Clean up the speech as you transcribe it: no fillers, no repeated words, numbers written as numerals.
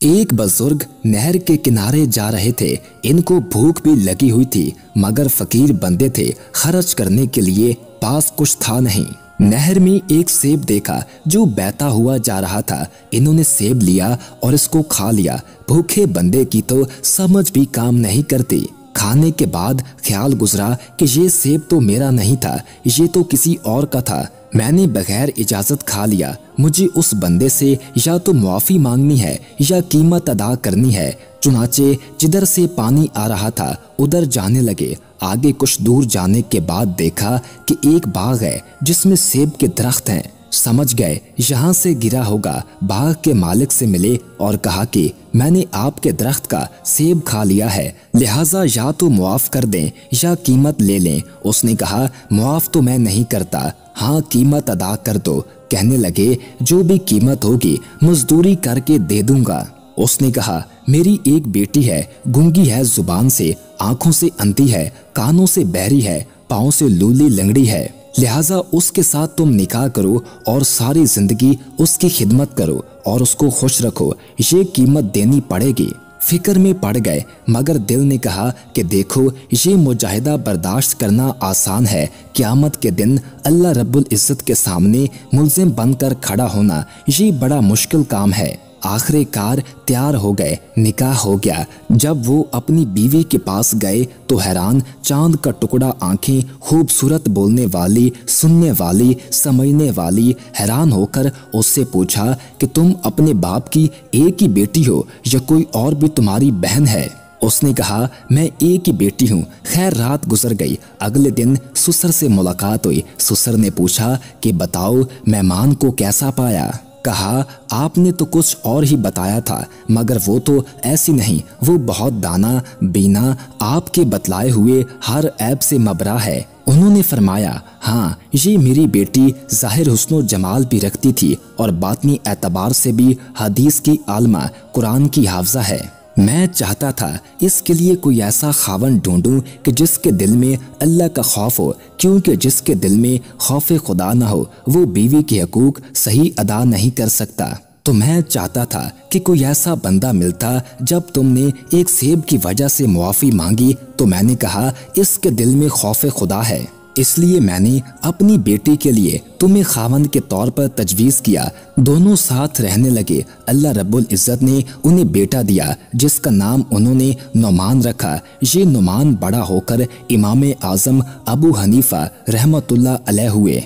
एक बुजुर्ग नहर के किनारे जा रहे थे। इनको भूख भी लगी हुई थी, मगर फकीर बंदे थे, खर्च करने के लिए पास कुछ था नहीं। नहर में एक सेब देखा जो बहता हुआ जा रहा था। इन्होंने सेब लिया और इसको खा लिया। भूखे बंदे की तो समझ भी काम नहीं करती। खाने के बाद ख्याल गुजरा कि ये सेब तो मेरा नहीं था, ये तो किसी और का था। मैंने बगैर इजाजत खा लिया। मुझे उस बंदे से या तो मुआफी मांगनी है या कीमत अदा करनी है। चुनाचे जिधर से पानी आ रहा था उधर जाने लगे। आगे कुछ दूर जाने के बाद देखा कि एक बाग है जिसमें सेब के दरख्त हैं। समझ गए यहाँ से गिरा होगा। बाग के मालिक से मिले और कहा कि मैंने आपके दरख्त का सेब खा लिया है, लिहाजा या तो मुआफ कर दें या कीमत ले लें। उसने कहा मुआफ तो मैं नहीं करता, हाँ कीमत अदा कर दो। कहने लगे जो भी कीमत होगी मजदूरी करके दे दूंगा। उसने कहा मेरी एक बेटी है, गूंगी है जुबान से, आंखों से अंधी है, कानों से बहरी है, पाँव से लूली लंगड़ी है, लिहाजा उसके साथ तुम निकाह करो और सारी जिंदगी उसकी खिदमत करो और उसको खुश रखो। ये कीमत देनी पड़ेगी। फिक्र में पड़ गए, मगर दिल ने कहा कि देखो ये मुजाहिदा बर्दाश्त करना आसान है, क़यामत के दिन अल्लाह रब्बुल इज़्ज़त के सामने मुल्ज़िम बनकर खड़ा होना ये बड़ा मुश्किल काम है। आखिरकार तैयार हो गए, निकाह हो गया। जब वो अपनी बीवी के पास गए तो हैरान, चांद का टुकड़ा आंखें, खूबसूरत बोलने वाली, सुनने वाली, समझने वाली। हैरान होकर उससे पूछा कि तुम अपने बाप की एक ही बेटी हो या कोई और भी तुम्हारी बहन है? उसने कहा मैं एक ही बेटी हूँ। खैर रात गुजर गई। अगले दिन ससुर से मुलाकात हुई। ससुर ने पूछा कि बताओ मेहमान को कैसा पाया? कहा आपने तो कुछ और ही बताया था, मगर वो तो ऐसी नहीं, वो बहुत दाना बीना, आपके बतलाए हुए हर ऐब से मबरा है। उन्होंने फरमाया हाँ ये मेरी बेटी ज़ाहिर हुस्न जमाल भी रखती थी और बातनी एतबार से भी हदीस की आलमा, कुरान की हाफजा है। मैं चाहता था इसके लिए कोई ऐसा खावन ढूंढूं कि जिसके दिल में अल्लाह का खौफ हो, क्योंकि जिसके दिल में खौफ खुदा न हो वो बीवी के हकूक सही अदा नहीं कर सकता। तो मैं चाहता था कि कोई ऐसा बंदा मिलता। जब तुमने एक सेब की वजह से मुआफ़ी मांगी तो मैंने कहा इसके दिल में खौफ खुदा है, इसलिए मैंने अपनी बेटी के लिए तुम्हें खावंद के तौर पर तजवीज़ किया। दोनों साथ रहने लगे। अल्लाह रब्बुल इज़्ज़त ने उन्हें बेटा दिया जिसका नाम उन्होंने नुमान रखा। ये नुमान बड़ा होकर इमाम आज़म अबू हनीफा रहमतुल्लाह अलैह हुए।